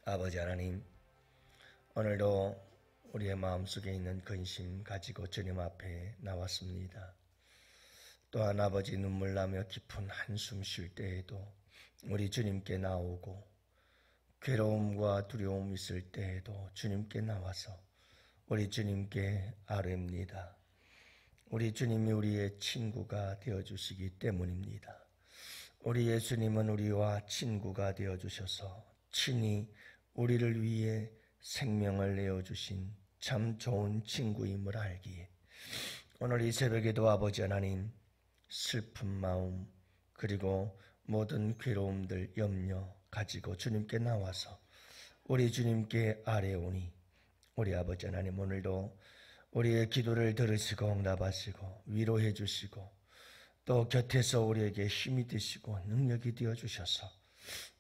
아버지 하나님, 오늘도 우리의 마음속에 있는 근심 가지고 주님 앞에 나왔습니다. 또한 아버지 눈물 나며 깊은 한숨 쉴 때에도 우리 주님께 나오고, 괴로움과 두려움 있을 때에도 주님께 나와서 우리 주님께 아뢰입니다. 우리 주님이 우리의 친구가 되어주시기 때문입니다. 우리 예수님은 우리와 친구가 되어주셔서 친히 우리를 위해 생명을 내어주신 참 좋은 친구임을 알기에 오늘 이 새벽에도 아버지 하나님, 슬픈 마음 그리고 모든 괴로움들 염려 가지고 주님께 나와서 우리 주님께 아뢰오니, 우리 아버지 하나님 오늘도 우리의 기도를 들으시고 응답하시고 위로해 주시고 또 곁에서 우리에게 힘이 되시고 능력이 되어 주셔서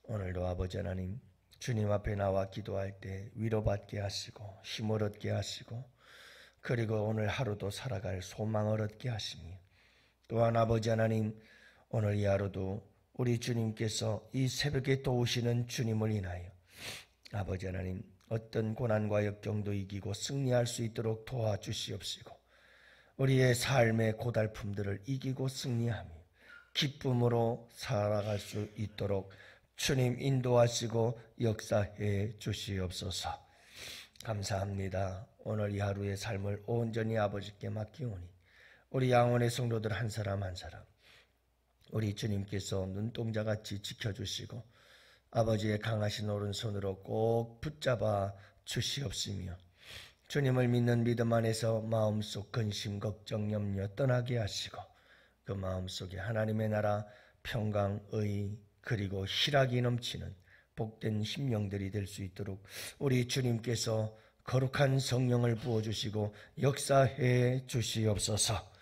오늘도 아버지 하나님 주님 앞에 나와 기도할 때 위로받게 하시고 힘을 얻게 하시고, 그리고 오늘 하루도 살아갈 소망을 얻게 하시며, 또한 아버지 하나님 오늘 이 하루도 우리 주님께서 이 새벽에 도우시는 주님을 인하여 아버지 하나님 어떤 고난과 역경도 이기고 승리할 수 있도록 도와주시옵시고, 우리의 삶의 고달픔들을 이기고 승리하며 기쁨으로 살아갈 수 있도록 주님 인도하시고 역사해 주시옵소서. 감사합니다. 오늘 이 하루의 삶을 온전히 아버지께 맡기오니 우리 양원의 성도들 한 사람 한 사람 우리 주님께서 눈동자같이 지켜주시고 아버지의 강하신 오른손으로 꼭 붙잡아 주시옵시며, 주님을 믿는 믿음 안에서 마음속 근심 걱정 염려 떠나게 하시고 그 마음속에 하나님의 나라 평강 의 그리고 희락이 넘치는 복된 심령들이 될 수 있도록 우리 주님께서 거룩한 성령을 부어주시고 역사해 주시옵소서.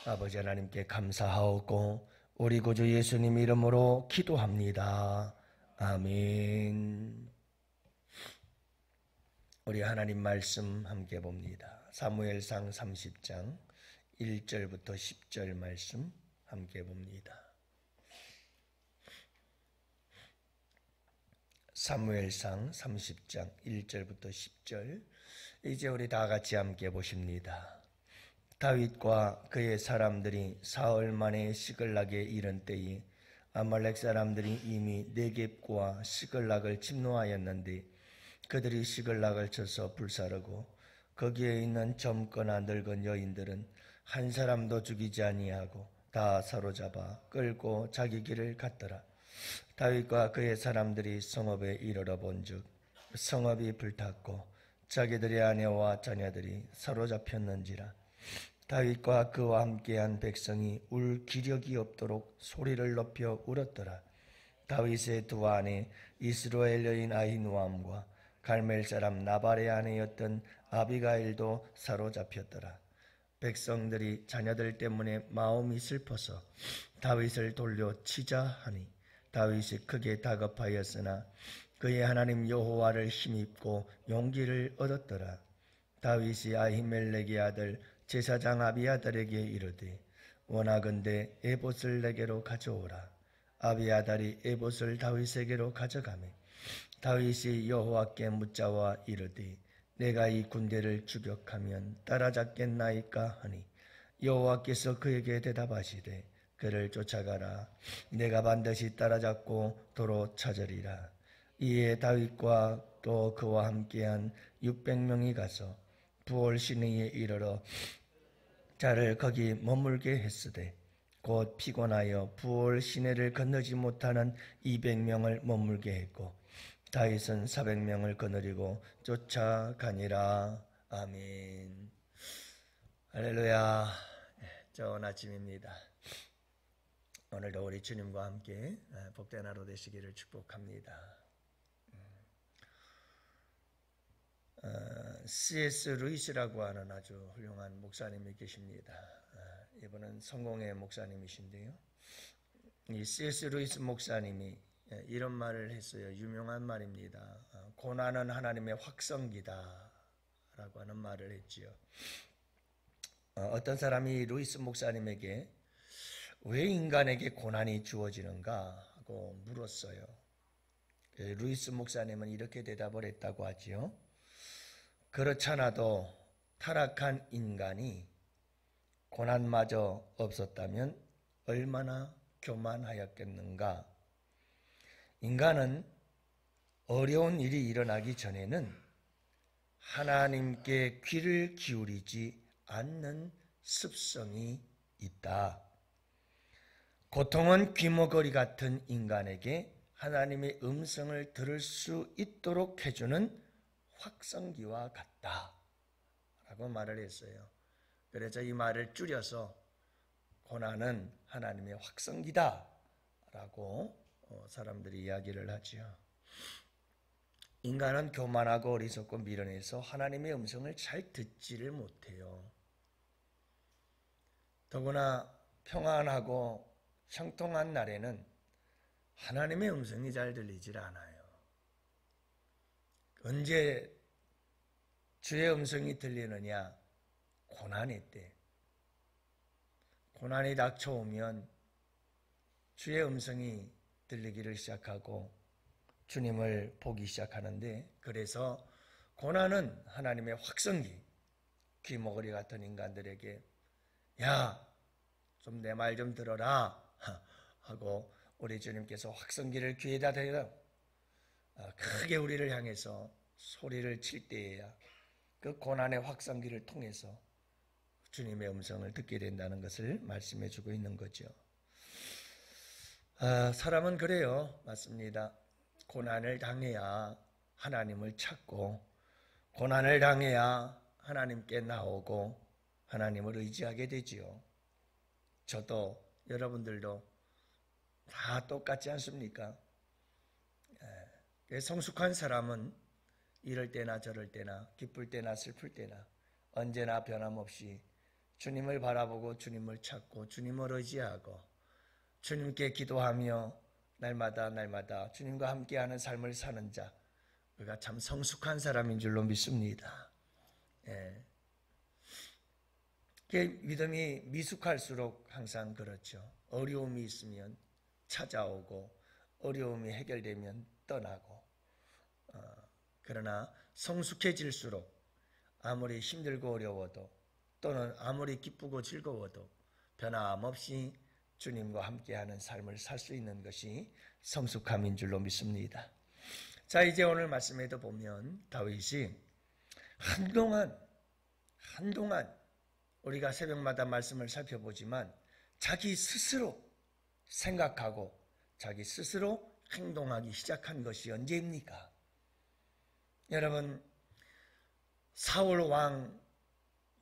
아버지 하나님께 감사하옵고 우리 구주 예수님 이름으로 기도합니다. 아멘. 우리 하나님 말씀 함께 봅니다. 사무엘상 30장 1절부터 10절 말씀 함께 봅니다. 사무엘상 30장 1절부터 10절, 이제 우리 다 같이 함께 보십니다. 다윗과 그의 사람들이 사흘 만에 시글락에 이른 때에 아말렉 사람들이 이미 네겝과 시글락을 침노하였는데 그들이 시글락을 쳐서 불사르고 거기에 있는 젊거나 늙은 여인들은 한 사람도 죽이지 아니하고 다 사로잡아 끌고 자기 길을 갔더라. 다윗과 그의 사람들이 성읍에 이르러 본즉 성읍이 불탔고 자기들의 아내와 자녀들이 사로잡혔는지라. 다윗과 그와 함께한 백성이 울 기력이 없도록 소리를 높여 울었더라. 다윗의 두 아내 이스라엘 여인 아히노암과 갈멜 사람 나발의 아내였던 아비가일도 사로잡혔더라. 백성들이 자녀들 때문에 마음이 슬퍼서 다윗을 돌려 치자 하니 다윗이 크게 다급하였으나 그의 하나님 여호와를 힘입고 용기를 얻었더라. 다윗이 아히멜렉의 아들 제사장 아비아달에게 이르되 원하건대 에봇을 내게로 가져오라. 아비아달이 에봇을 다윗에게로 가져가매 다윗이 여호와께 묻자와 이르되 내가 이 군대를 추격하면 따라잡겠나이까 하니 여호와께서 그에게 대답하시되 그를 쫓아가라. 내가 반드시 따라잡고 도로 찾으리라. 이에 다윗과 또 그와 함께한 600명이 가서 부올 시내에 이르러 자를 거기 머물게 했으되 곧 피곤하여 부올 시내를 건너지 못하는 200명을 머물게 했고 다윗은 400명을 거느리고 쫓아가니라. 아멘. 할렐루야. 좋은 아침입니다. 오늘도 우리 주님과 함께 복된 하루 되시기를 축복합니다. C.S. 루이스라고 하는 아주 훌륭한 목사님이 계십니다. 이분은 성공의 목사님이신데요. 이 C.S. 루이스 목사님이 이런 말을 했어요. 유명한 말입니다. 고난은 하나님의 확성기다 라고 하는 말을 했지요. 어떤 사람이 루이스 목사님에게 왜 인간에게 고난이 주어지는가 하고 물었어요. 루이스 목사님은 이렇게 대답을 했다고 하지요. 그렇잖아도 타락한 인간이 고난마저 없었다면 얼마나 교만하였겠는가. 인간은 어려운 일이 일어나기 전에는 하나님께 귀를 기울이지 않는 습성이 있다. 고통은 귀머거리 같은 인간에게 하나님의 음성을 들을 수 있도록 해주는 확성기와 같다 라고 말을 했어요. 그래서 이 말을 줄여서 고난은 하나님의 확성기다 라고 사람들이 이야기를 하지요. 인간은 교만하고 어리석고 미련해서 하나님의 음성을 잘 듣지를 못해요. 더구나 평안하고 형통한 날에는 하나님의 음성이 잘 들리질 않아요. 언제 주의 음성이 들리느냐? 고난의 때. 고난이 닥쳐오면 주의 음성이 들리기를 시작하고 주님을 보기 시작하는데, 그래서 고난은 하나님의 확성기, 귀머거리 같은 인간들에게 야, 좀 내 말 좀 들어라 하고 우리 주님께서 확성기를 귀에다 대고 크게 우리를 향해서 소리를 칠 때에야 그 고난의 확성기를 통해서 주님의 음성을 듣게 된다는 것을 말씀해 주고 있는 거죠. 사람은 그래요. 맞습니다. 고난을 당해야 하나님을 찾고, 고난을 당해야 하나님께 나오고 하나님을 의지하게 되지요. 저도 여러분들도 다 똑같지 않습니까? 성숙한 사람은 이럴 때나 저럴 때나 기쁠 때나 슬플 때나 언제나 변함없이 주님을 바라보고 주님을 찾고 주님을 의지하고 주님께 기도하며 날마다 주님과 함께하는 삶을 사는 자, 그가 참 성숙한 사람인 줄로 믿습니다. 믿음이 미숙할수록 항상 그렇죠. 어려움이 있으면 찾아오고 어려움이 해결되면 떠나고, 그러나 성숙해질수록 아무리 힘들고 어려워도 또는 아무리 기쁘고 즐거워도 변함없이 주님과 함께하는 삶을 살 수 있는 것이 성숙함인 줄로 믿습니다. 자, 이제 오늘 말씀에도 보면 다윗이 한동안 우리가 새벽마다 말씀을 살펴보지만 자기 스스로 생각하고 자기 스스로 행동하기 시작한 것이 언제입니까? 여러분, 사울 왕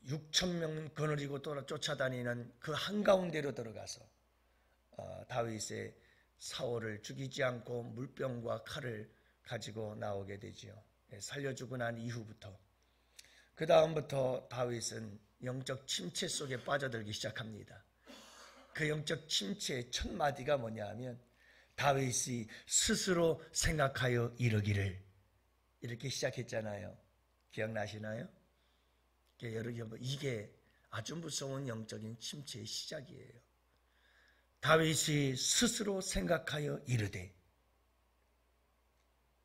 6,000명 거느리고 쫓아다니는 그 한가운데로 들어가서 다윗의 사울을 죽이지 않고 물병과 칼을 가지고 나오게 되지요. 살려주고 난 이후부터, 그 다음부터 다윗은 영적 침체 속에 빠져들기 시작합니다. 그 영적 침체의 첫 마디가 뭐냐 하면 다윗이 스스로 생각하여 이르기를, 이렇게 시작했잖아요. 기억나시나요? 여러분, 이게 아주 무서운 영적인 침체의 시작이에요. 다윗이 스스로 생각하여 이르되,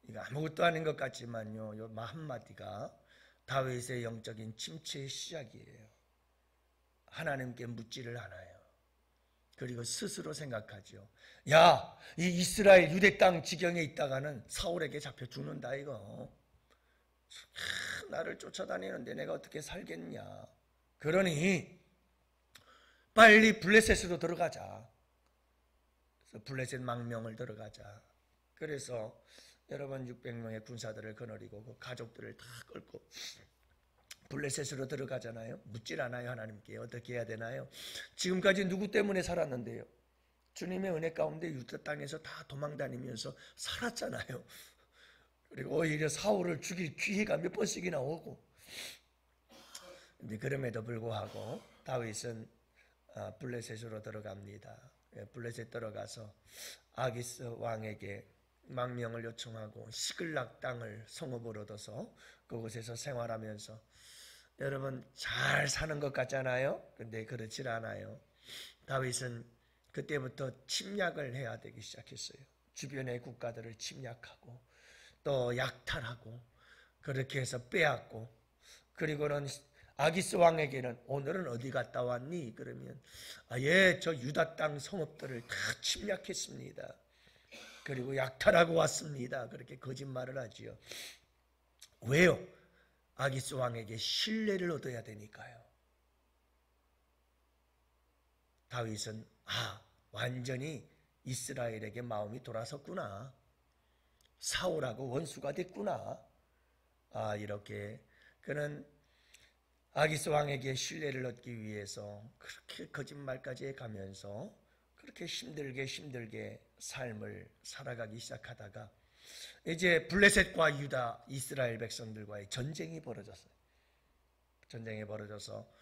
이거 아무것도 아닌 것 같지만요, 요 한마디가 다윗의 영적인 침체의 시작이에요. 하나님께 묻지를 않아요. 그리고 스스로 생각하죠. 야, 이 이스라엘 유대 땅 지경에 있다가는 사울에게 잡혀 죽는다 이거. 나를 쫓아다니는데 내가 어떻게 살겠냐. 그러니 빨리 블레셋으로 들어가자. 그래서 블레셋 망명을 들어가자. 그래서 여러분 600명의 군사들을 거느리고 그 가족들을 다 끌고 블레셋으로 들어가잖아요. 묻질 않아요. 하나님께 어떻게 해야 되나요? 지금까지 누구 때문에 살았는데요? 주님의 은혜 가운데 유다 땅에서 다 도망다니면서 살았잖아요. 그리고 오히려 사울을 죽일 기회가 몇 번씩이나 오고. 근데 그럼에도 불구하고 다윗은 블레셋으로 들어갑니다. 블레셋 들어가서 아기스 왕에게 망명을 요청하고 시글락 땅을 성읍으로 얻어서 그곳에서 생활하면서, 여러분 잘 사는 것 같잖아요. 근데 그렇지 않아요. 다윗은 그때부터 침략을 해야 되기 시작했어요. 주변의 국가들을 침략하고 또 약탈하고 그렇게 해서 빼앗고, 그리고는 아기스 왕에게는 오늘은 어디 갔다 왔니? 그러면 예, 저 유다 땅 성읍들을 다 침략했습니다. 그리고 약탈하고 왔습니다. 그렇게 거짓말을 하지요. 왜요? 아기스 왕에게 신뢰를 얻어야 되니까요. 다윗은 완전히 이스라엘에게 마음이 돌아섰구나. 사울하고 원수가 됐구나. 이렇게 그는 아기스 왕에게 신뢰를 얻기 위해서 그렇게 거짓말까지 해가면서 그렇게 힘들게 삶을 살아가기 시작하다가 이제 블레셋과 유다 이스라엘 백성들과의 전쟁이 벌어졌어요. 전쟁이 벌어져서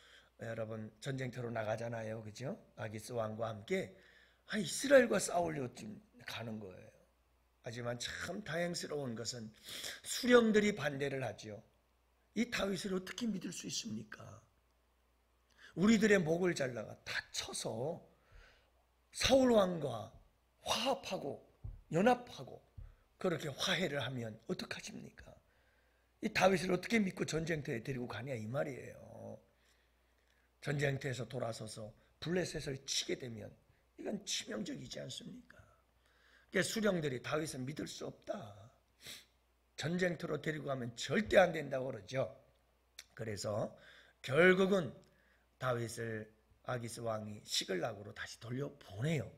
여러분 전쟁터로 나가잖아요. 그죠? 아기스 왕과 함께 이스라엘과 싸우려고 가는 거예요. 하지만 참 다행스러운 것은 수령들이 반대를 하죠. 이 다윗을 어떻게 믿을 수 있습니까? 우리들의 목을 잘라가 다쳐서 사울왕과 화합하고 연합하고 그렇게 화해를 하면 어떡하십니까? 이 다윗을 어떻게 믿고 전쟁터에 데리고 가냐 이 말이에요. 전쟁터에서 돌아서서 블레셋을 치게 되면 이건 치명적이지 않습니까? 그래서 수령들이 다윗을 믿을 수 없다. 전쟁터로 데리고 가면 절대 안 된다고 그러죠. 그래서 결국은 다윗을 아기스 왕이 시글락으로 다시 돌려보내요.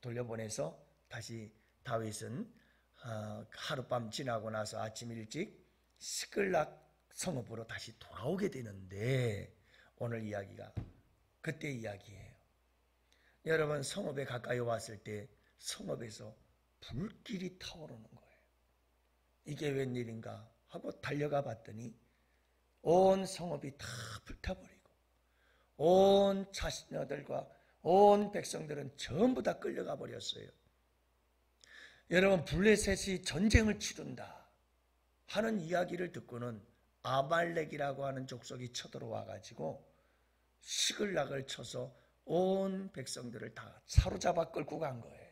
돌려보내서 다시 다윗은 하룻밤 지나고 나서 아침 일찍 시글락 성읍으로 다시 돌아오게 되는데, 오늘 이야기가 그때 이야기예요. 여러분, 성읍에 가까이 왔을 때 성읍에서 불길이 타오르는 거예요. 이게 웬일인가 하고 달려가 봤더니 온 성읍이 다 불타버리고 온 자신들과 온 백성들은 전부 다 끌려가 버렸어요. 여러분, 블레셋이 전쟁을 치른다 하는 이야기를 듣고는 아말렉이라고 하는 족속이 쳐들어와 가지고 시글락을 쳐서 온 백성들을 다 사로잡아 끌고 간 거예요.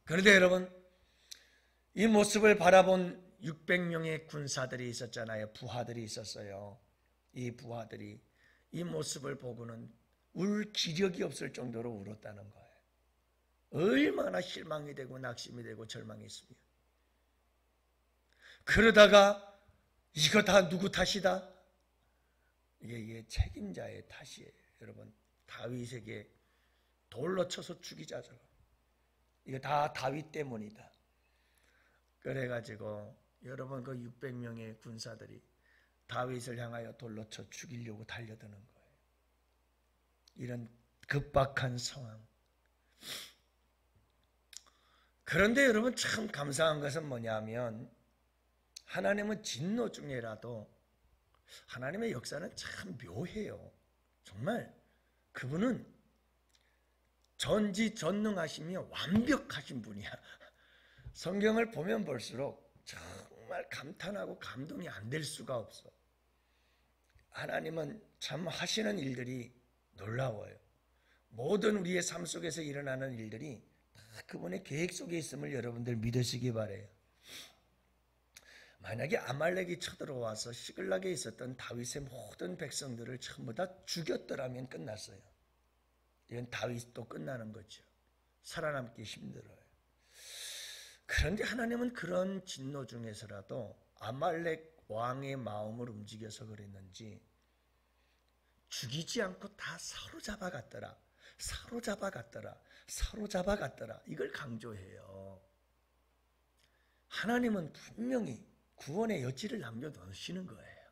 그런데 여러분, 이 모습을 바라본 600명의 군사들이 있었잖아요. 부하들이 있었어요. 이 부하들이 이 모습을 보고는 울 기력이 없을 정도로 울었다는 거예요. 얼마나 실망이 되고 낙심이 되고 절망했으면. 그러다가 이거 다 누구 탓이다? 이게 책임자의 탓이에요. 여러분, 다윗에게 돌로 쳐서 죽이자죠. 이거 다 다윗 때문이다. 그래가지고 여러분, 그 600명의 군사들이 다윗을 향하여 돌로 쳐 죽이려고 달려드는 거예요. 이런 급박한 상황. 그런데 여러분, 참 감사한 것은 뭐냐면 하나님은 진노 중에라도 하나님의 역사는 참 묘해요. 정말 그분은 전지전능하시며 완벽하신 분이야. 성경을 보면 볼수록 정말 감탄하고 감동이 안 될 수가 없어. 하나님은 참 하시는 일들이 놀라워요. 모든 우리의 삶 속에서 일어나는 일들이 다 그분의 계획 속에 있음을 여러분들 믿으시기 바라요. 만약에 아말렉이 쳐들어와서 시글락에 있었던 다윗의 모든 백성들을 전부 다 죽였더라면 끝났어요. 이건 다윗도 끝나는 거죠. 살아남기 힘들어요. 그런데 하나님은 그런 진노 중에서라도 아말렉 왕의 마음을 움직여서 그랬는지 죽이지 않고 다 사로잡아 갔더라. 이걸 강조해요. 하나님은 분명히 구원의 여지를 남겨놓으시는 거예요.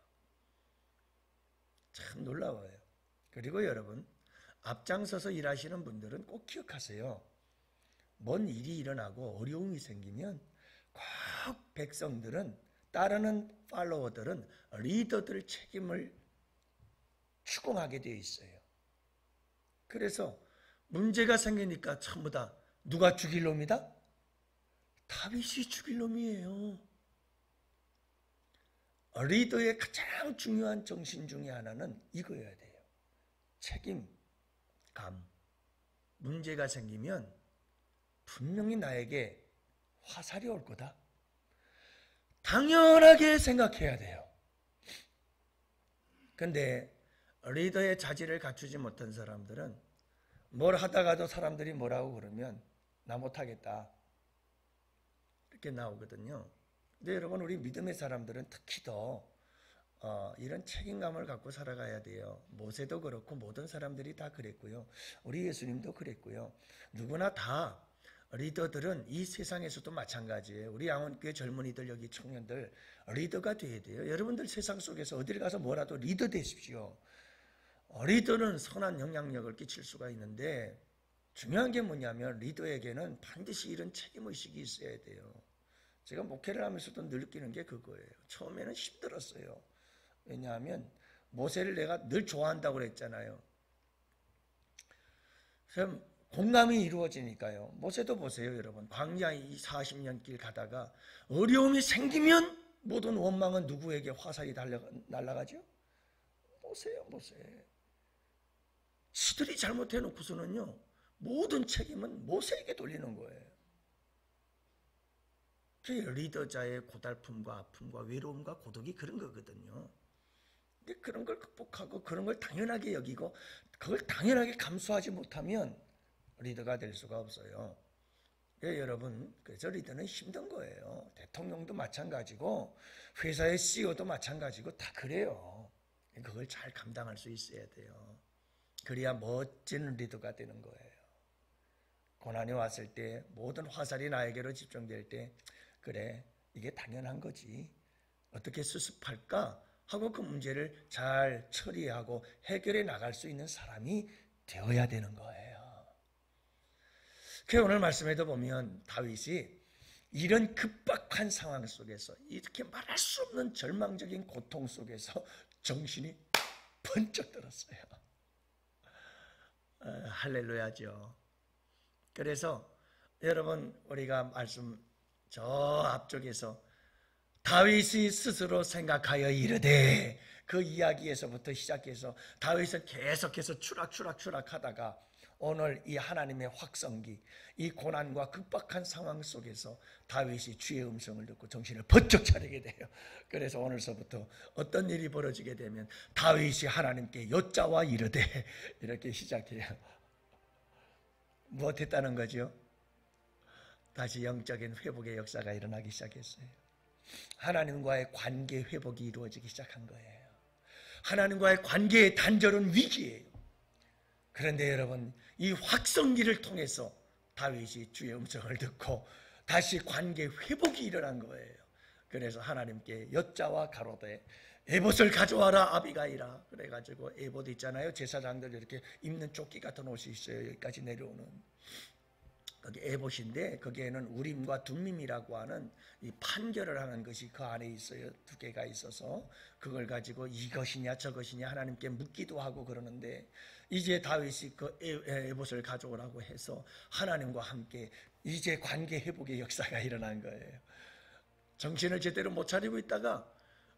참 놀라워요. 그리고 여러분, 앞장서서 일하시는 분들은 꼭 기억하세요. 뭔 일이 일어나고 어려움이 생기면 꼭 백성들은, 따르는 팔로워들은 리더들 책임을 추궁하게 되어 있어요. 그래서 문제가 생기니까 전부 다 누가 죽일 놈이다? 다윗이 죽일 놈이에요. 리더의 가장 중요한 정신 중에 하나는 이거여야 돼요. 책임감. 문제가 생기면 누가 죽일 놈이다? 다윗이 죽일 놈이에요. 리더의 가장 중요한 정신 중에 하나는 이거여야 돼요. 책임감. 문제가 생기면 누가 죽일 놈이다? 다윗이 죽일 놈이에요. 리더의 가장 중요한 정신 중에 하나는 이거여야 돼요. 책임감. 문제가 생기면 누가 죽일 놈이다? 다윗이 죽일 놈이에요. 분명히 나에게 화살이 올 거다. 당연하게 생각해야 돼요. 근데 리더의 자질을 갖추지 못한 사람들은 뭘 하다가도 사람들이 뭐라고 그러면 나 못하겠다 이렇게 나오거든요. 근데 여러분, 우리 믿음의 사람들은 특히 더 이런 책임감을 갖고 살아가야 돼요. 모세도 그렇고 모든 사람들이 다 그랬고요. 우리 예수님도 그랬고요. 누구나 다 리더들은 이 세상에서도 마찬가지예요. 우리 양원교회 젊은이들, 여기 청년들 리더가 돼야 돼요. 여러분들 세상 속에서 어딜 가서 뭐라도 리더 되십시오. 리더는 선한 영향력을 끼칠 수가 있는데 중요한 게 뭐냐면 리더에게는 반드시 이런 책임의식이 있어야 돼요. 제가 목회를 하면서도 느끼는 게 그거예요. 처음에는 힘들었어요. 왜냐하면 모세를 내가 늘 좋아한다고 그랬잖아요. 그럼 공감이 이루어지니까요. 모세도 보세요, 여러분. 광야 이 40년 길 가다가 어려움이 생기면 모든 원망은 누구에게 화살이 날아가죠? 모세요, 모세. 지들이 잘못해놓고서는요, 모든 책임은 모세에게 돌리는 거예요. 그게 리더자의 고달픔과 아픔과 외로움과 고독이 그런 거거든요. 근데 그런 걸 극복하고 그런 걸 당연하게 여기고 그걸 당연하게 감수하지 못하면 리더가 될 수가 없어요. 여러분, 그래서 리더는 힘든 거예요. 대통령도 마찬가지고 회사의 CEO도 마찬가지고 다 그래요. 그걸 잘 감당할 수 있어야 돼요. 그래야 멋진 리더가 되는 거예요. 고난이 왔을 때 모든 화살이 나에게로 집중될 때 그래, 이게 당연한 거지. 어떻게 수습할까 하고 그 문제를 잘 처리하고 해결해 나갈 수 있는 사람이 되어야 되는 거예요. 그 오늘 말씀에도 보면 다윗이 이런 급박한 상황 속에서 이렇게 말할 수 없는 절망적인 고통 속에서 정신이 번쩍 들었어요. 할렐루야죠. 그래서 여러분, 우리가 말씀 저 앞쪽에서 다윗이 스스로 생각하여 이르되, 그 이야기에서부터 시작해서 다윗은 계속해서 추락하다가 오늘 이 하나님의 확성기, 이 고난과 급박한 상황 속에서 다윗이 주의 음성을 듣고 정신을 번쩍 차리게 돼요. 그래서 오늘서부터 어떤 일이 벌어지게 되면 다윗이 하나님께 여짜와 이르되 이렇게 시작해요. 무엇했다는 거죠? 다시 영적인 회복의 역사가 일어나기 시작했어요. 하나님과의 관계 회복이 이루어지기 시작한 거예요. 하나님과의 관계의 단절은 위기예요. 그런데 여러분, 이 확성기를 통해서 다윗이 주의 음성을 듣고 다시 관계 회복이 일어난 거예요. 그래서 하나님께 여짜와 가로되 에봇을 가져와라 아비가일아. 그래가지고 에봇 있잖아요. 제사장들 이렇게 입는 조끼 같은 옷이 있어요. 여기까지 내려오는. 거기 에봇인데 거기에는 우림과 둠밈이라고 하는 이 판결을 하는 것이 그 안에 있어요. 두 개가 있어서 그걸 가지고 이것이냐 저것이냐 하나님께 묻기도 하고 그러는데, 이제 다윗이 그 에봇을 가져오라고 해서 하나님과 함께 이제 관계 회복의 역사가 일어난 거예요. 정신을 제대로 못 차리고 있다가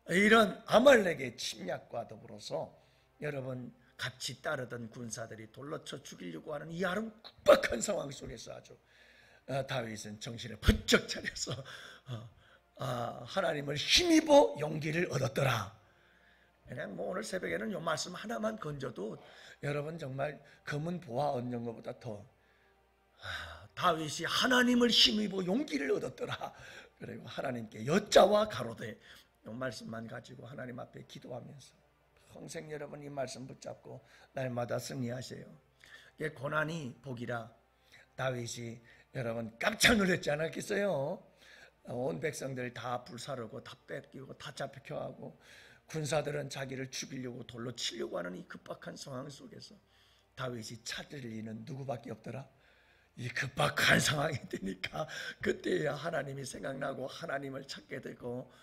이런 아말렉의 침략과 더불어서 여러분 같이 따르던 군사들이 돌로 쳐 죽이려고 하는 이 급박한 상황 속에서 아주 다윗은 정신을 번쩍 차려서 하나님을 힘입어 용기를 얻었더라. 그냥 뭐 오늘 새벽에는 이 말씀 하나만 건져도 여러분 정말 검은 보화 얻는 것보다 더 다윗이 하나님을 힘입어 용기를 얻었더라. 그리고 하나님께 여짜와 가로되 이 말씀만 가지고 하나님 앞에 기도하면서 평생 여러분 이 말씀 붙잡고 날마다 승리하세요. 이게 고난이 복이라 다윗이 여러분 깜짝 놀랐지 않았겠어요? 온 백성들 다 불사르고 다 뺏기고 다 잡혀가고 군사들은 자기를 죽이려고 돌로 치려고 하는 이 급박한 상황 속에서 다윗이 찾을 이는 누구밖에 없더라. 이 급박한 상황이 되니까 그때야 하나님이 생각나고 하나님을 찾게 되고,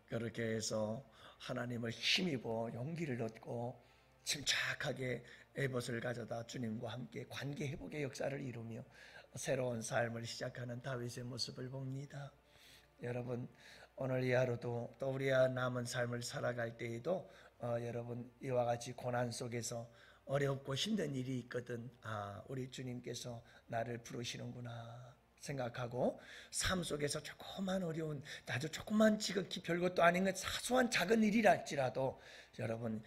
그렇게 해서 하나님을 힘입어 용기를 얻고 침착하게 에봇을 가져다 주님과 함께 관계 회복의 역사를 이루며 새로운 삶을 시작하는 다윗의 모습을 봅니다. 여러분 오늘 이 하루도 또 우리의 남은 삶을 살아갈 때에도 여러분 이와 같이 고난 속에서 어렵고 힘든 일이 있거든 우리 주님께서 나를 부르시는구나. 생각하고 삶 속에서 조그만 어려운 아주 조그만 지극히 별것도 아닌 것 사소한 작은 일이랄지라도 여러분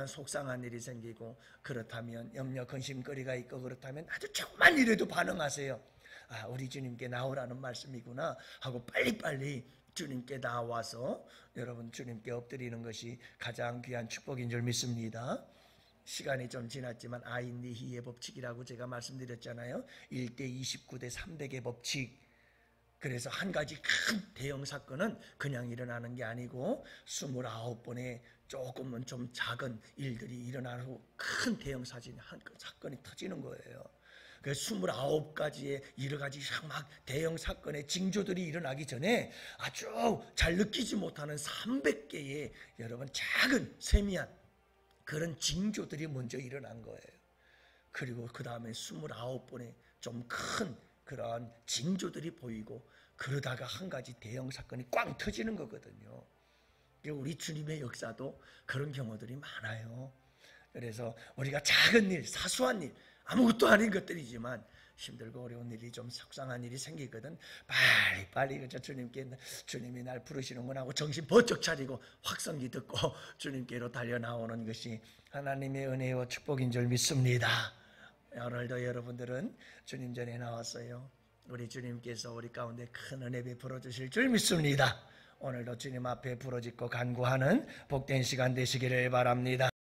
속상한 일이 생기고 그렇다면 염려 근심거리가 있고 그렇다면 아주 조그만 일에도 반응하세요. 아, 우리 주님께 나오라는 말씀이구나 하고 빨리빨리 주님께 나와서 여러분 주님께 엎드리는 것이 가장 귀한 축복인 줄 믿습니다. 시간이 좀 지났지만 아인니히의 법칙이라고 제가 말씀드렸잖아요. 1대 29대 300의 법칙. 그래서 한 가지 큰 대형 사건은 그냥 일어나는 게 아니고 29번의 조금은 좀 작은 일들이 일어나고 큰 대형 사건이 터지는 거예요. 그 29가지의 여러 가지 막 대형 사건의 징조들이 일어나기 전에 아주 잘 느끼지 못하는 300개의 여러분 작은 세미한 그런 징조들이 먼저 일어난 거예요. 그리고 그 다음에 29번의 좀 큰 그러한 징조들이 보이고 그러다가 한 가지 대형 사건이 꽝 터지는 거거든요. 우리 주님의 역사도 그런 경우들이 많아요. 그래서 우리가 작은 일, 사소한 일, 아무것도 아닌 것들이지만 힘들고 어려운 일이 좀 속상한 일이 생기거든 빨리 그저 주님이 날 부르시는구나 하고 정신 번쩍 차리고 확성기 듣고 주님께로 달려나오는 것이 하나님의 은혜와 축복인 줄 믿습니다. 오늘도 여러분들은 주님 전에 나왔어요. 우리 주님께서 우리 가운데 큰 은혜 베풀어 주실 줄 믿습니다. 오늘도 주님 앞에 부르짖고 간구하는 복된 시간 되시기를 바랍니다.